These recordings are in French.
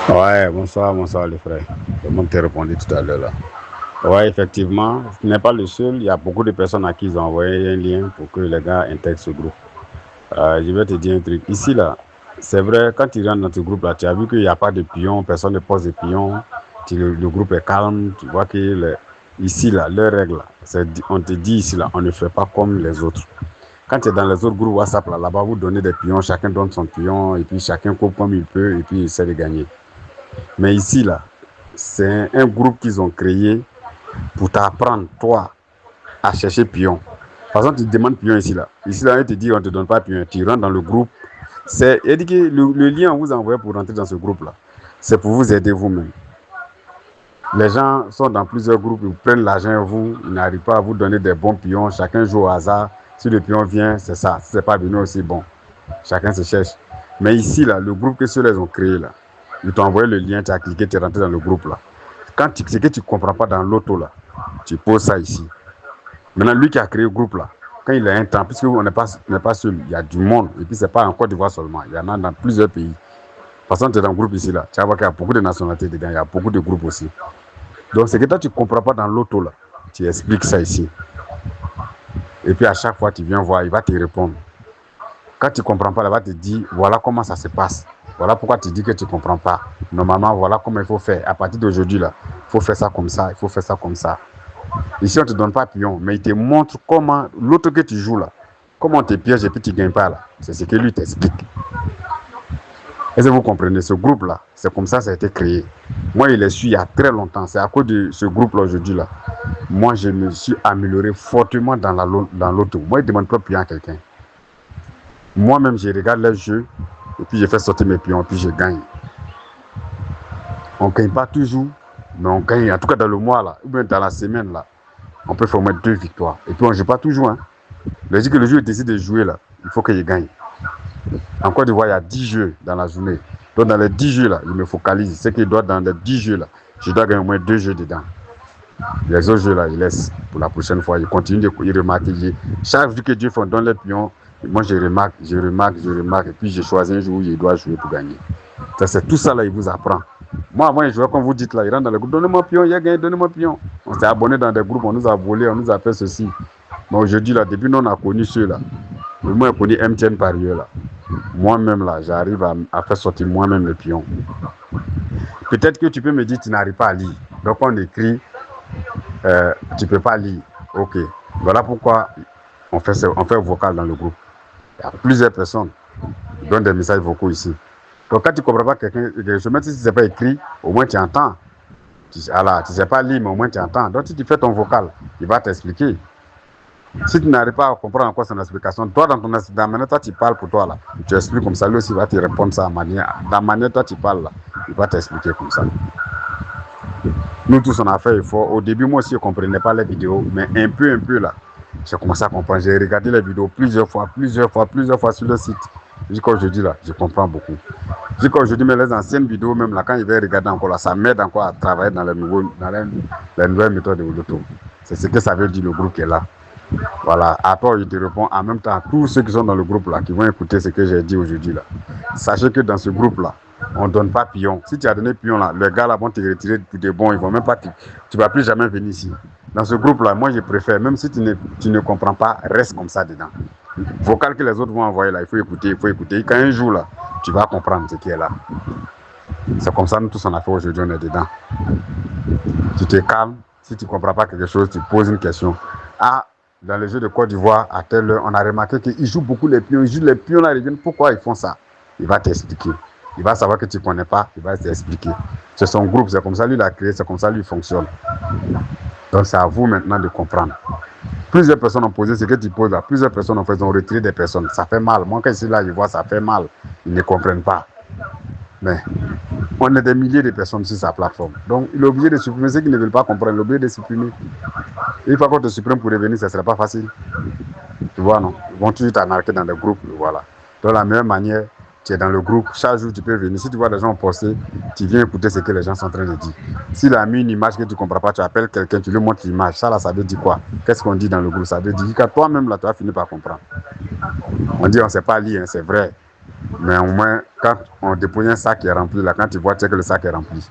Ouais, bonsoir, bonsoir les frères. Comme tu as répondu tout à l'heure là. Ouais, effectivement, ce n'est pas le seul. Il y a beaucoup de personnes à qui ils ont envoyé un lien pour que les gars intègrent ce groupe. Je vais te dire un truc. Ici là, c'est vrai, quand tu rentres dans ce groupe là, tu as vu qu'il n'y a pas de pions, personne ne pose de pions. Le groupe est calme. Tu vois que ici là, leur règle, là, on te dit ici là, on ne fait pas comme les autres. Quand tu es dans les autres groupes WhatsApp là-bas, vous donnez des pions, chacun donne son pion et puis chacun coupe comme il peut et puis il essaie de gagner. Mais ici, là, c'est un groupe qu'ils ont créé pour t'apprendre, toi, à chercher pion. Par exemple, tu demandes pion ici, là. Ici, là, il te dit, on ne te donne pas pion. Tu rentres dans le groupe. Il dit que le lien qu'on vous envoie pour rentrer dans ce groupe-là, c'est pour vous aider vous-même. Les gens sont dans plusieurs groupes, ils prennent l'argent, vous, ils n'arrivent pas à vous donner des bons pions. Chacun joue au hasard. Si le pion vient, c'est ça. Si ce n'est pas venu aussi, bon. Chacun se cherche. Mais ici, là, le groupe que ceux-là ont créé, là, ils t'ont envoyé le lien, tu as cliqué, tu es rentré dans le groupe, là. Ce que tu ne comprends pas dans l'auto, là, tu poses ça ici. Maintenant, lui qui a créé le groupe, là, quand il a un temps, puisque on n'est pas seul, il y a du monde, et puis ce n'est pas en Côte d'Ivoire seulement, il y en a dans plusieurs pays. Par exemple, tu es dans le groupe ici, là, tu vas voir qu'il y a beaucoup de nationalités dedans, il y a beaucoup de groupes aussi. Donc, c'est que toi, tu ne comprends pas dans l'auto, là, tu expliques ça ici. Et puis, à chaque fois, tu viens voir, il va te répondre. Quand tu ne comprends pas, il va te dire, voilà comment ça se passe. Voilà pourquoi tu dis que tu ne comprends pas. Normalement, voilà comment il faut faire. À partir d'aujourd'hui, là, il faut faire ça comme ça, il faut faire ça comme ça. Ici, on ne te donne pas pion, mais il te montre comment, l'autre que tu joues là, comment on te piège et puis tu ne gagnes pas là. C'est ce que lui t'explique. Est-ce que vous comprenez? Ce groupe-là, c'est comme ça que ça a été créé. Moi, il est su il y a très longtemps. C'est à cause de ce groupe-là aujourd'hui là. Moi, je me suis amélioré fortement dans l'auto. Moi, il ne demande pas pion à quelqu'un. Moi-même, je regarde les jeux et puis je fais sortir mes pions et puis je gagne. On ne gagne pas toujours, mais on gagne. En tout cas, dans le mois là, ou bien dans la semaine là, on peut faire au moins 2 victoires. Et puis on ne joue pas toujours. Hein. Je que le jeu décide de jouer là, il faut qu'il gagne. En Côte d'Ivoire, il y a 10 jeux dans la journée. Donc dans les 10 jeux là, il me focalise. C'est qu'il doit dans les 10 jeux là, je dois gagner au moins 2 jeux dedans. Les autres jeux là, il laisse pour la prochaine fois. Il continue de remarquer. Chaque jour que Dieu fait, on donne les pions. Moi, je remarque. Et puis, je choisis un jour où je dois jouer pour gagner. C'est tout ça là, il vous apprend. Moi, avant, je jouais comme vous dites là, il rentre dans le groupe. Donnez-moi pion, il a gagné, donnez-moi pion. On s'est abonné dans des groupes, on nous a volé, on nous a fait ceci. Mais aujourd'hui, là, depuis nous, on a connu ceux-là. Moi, j'ai connu MTN par eux, là. Moi-même, là, j'arrive à faire sortir moi-même le pion. Peut-être que tu peux me dire que tu n'arrives pas à lire. Donc, on écrit, tu ne peux pas lire. Ok. Voilà pourquoi on fait vocal dans le groupe. Il y a plusieurs personnes qui donnent des messages vocaux ici. Donc, quand tu ne comprends pas quelque chose, même si ce n'est pas écrit, au moins tu entends. Tu ne sais pas lire, mais au moins tu entends. Donc, si tu fais ton vocal, il va t'expliquer. Si tu n'arrives pas à comprendre encore son explication, toi, dans la manière, toi, tu parles pour toi, là. Tu expliques comme ça, lui aussi, il va te répondre ça à manière. Dans la manière, toi, tu parles, là. Il va t'expliquer comme ça. Nous tous, on a fait effort. Au début, moi aussi, je ne comprenais pas les vidéos, mais un peu, là, j'ai commencé à comprendre. J'ai regardé les vidéos plusieurs fois sur le site. Jusqu'à aujourd'hui, là, je comprends beaucoup. Jusqu'à aujourd'hui, mais les anciennes vidéos, même là, quand je vais regarder encore là, ça m'aide encore à travailler dans les nouvelles méthodes de l'auto. C'est ce que ça veut dire le groupe qui est là. Voilà, à toi, il te répond en même temps, tous ceux qui sont dans le groupe là, qui vont écouter ce que j'ai dit aujourd'hui là. Sachez que dans ce groupe là, on ne donne pas pion. Si tu as donné pion là, les gars là vont te retirer pour des bons, ils vont même pas, tu ne vas plus jamais venir ici. Dans ce groupe là, moi je préfère, même si tu ne comprends pas, reste comme ça dedans. Vocal que les autres vont envoyer là, il faut écouter. Quand un jour là, tu vas comprendre ce qui est là. C'est comme ça, nous tous on a fait aujourd'hui, on est dedans. Tu te calmes, si tu ne comprends pas quelque chose, tu poses une question. Ah, dans le jeu de Côte d'Ivoire, à telle heure, on a remarqué qu'ils jouent beaucoup les pions. Ils jouent les pions là, ils reviennent. Pourquoi ils font ça? Il va t'expliquer. Il va savoir que tu ne connais pas, il va t'expliquer. C'est son groupe, c'est comme ça lui l'a créé, c'est comme ça lui fonctionne. Donc c'est à vous maintenant de comprendre. Plusieurs personnes ont posé ce que tu poses là. Plusieurs personnes ont retiré des personnes. Ça fait mal. Moi, quand je suis là, je vois, ça fait mal. Ils ne comprennent pas. Mais on est des milliers de personnes sur sa plateforme. Donc, il est obligé de supprimer ceux qui ne veulent pas comprendre. Il est obligé de supprimer. Une fois qu'on te supprime pour revenir, ce ne sera pas facile. Tu vois, non? Ils vont toujours t'anarquer dans des groupes. Voilà. De la même manière, tu es dans le groupe. Chaque jour, tu peux venir. Si tu vois des gens poster, tu viens écouter ce que les gens sont en train de dire. S'il a mis une image que tu ne comprends pas, tu appelles quelqu'un, tu lui montres l'image. Ça, là, ça veut dire quoi? Qu'est-ce qu'on dit dans le groupe? Ça veut dire que toi-même, là, tu vas finir par comprendre. On dit, on ne sait pas lire, hein, c'est vrai. Mais au moins, quand on dépose un sac qui est rempli, là, quand tu vois, tu sais que le sac est rempli.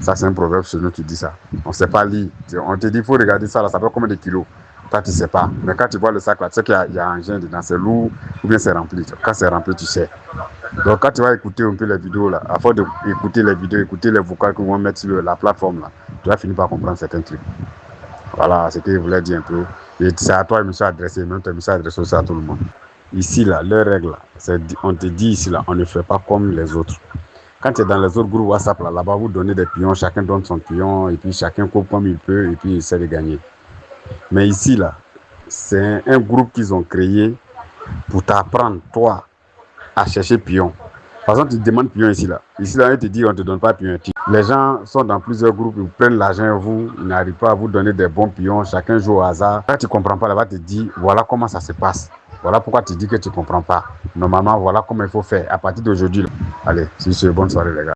Ça, c'est un proverbe chez nous qui dit ça. On ne sait pas lire. On te dit, il faut regarder ça, là, ça fait combien de kilos. Toi, tu ne sais pas. Mais quand tu vois le sac, là, tu sais qu'il y a un engin dedans, c'est lourd ou bien c'est rempli. Quand c'est rempli, tu sais. Donc, quand tu vas écouter un peu les vidéos, là, à force d'écouter les vidéos, écouter les vocales qu'ils vont mettre sur la plateforme, là, tu vas finir par comprendre certains trucs. Voilà ce qu'il voulait dire un peu. Et c'est à toi, je me suis adressé, même je me suis adressé aussi à tout le monde. Ici, là, leur règle, on te dit ici, là, on ne fait pas comme les autres. Quand tu es dans les autres groupes WhatsApp, là-bas, vous donnez des pions, chacun donne son pion, et puis chacun coupe comme il peut, et puis il essaie de gagner. Mais ici, là, c'est un groupe qu'ils ont créé pour t'apprendre, toi, à chercher pion. Par exemple, tu te demandes pion ici, là. Ici, là, ils te disent, on ne te donne pas pion. Les gens sont dans plusieurs groupes, ils prennent l'argent à vous, ils n'arrivent pas à vous donner des bons pions, chacun joue au hasard. Quand tu ne comprends pas, là-bas, tu te dis, voilà comment ça se passe. Voilà pourquoi tu dis que tu ne comprends pas. Normalement, voilà comment il faut faire à partir d'aujourd'hui. Allez, si c'est bonne soirée, les gars.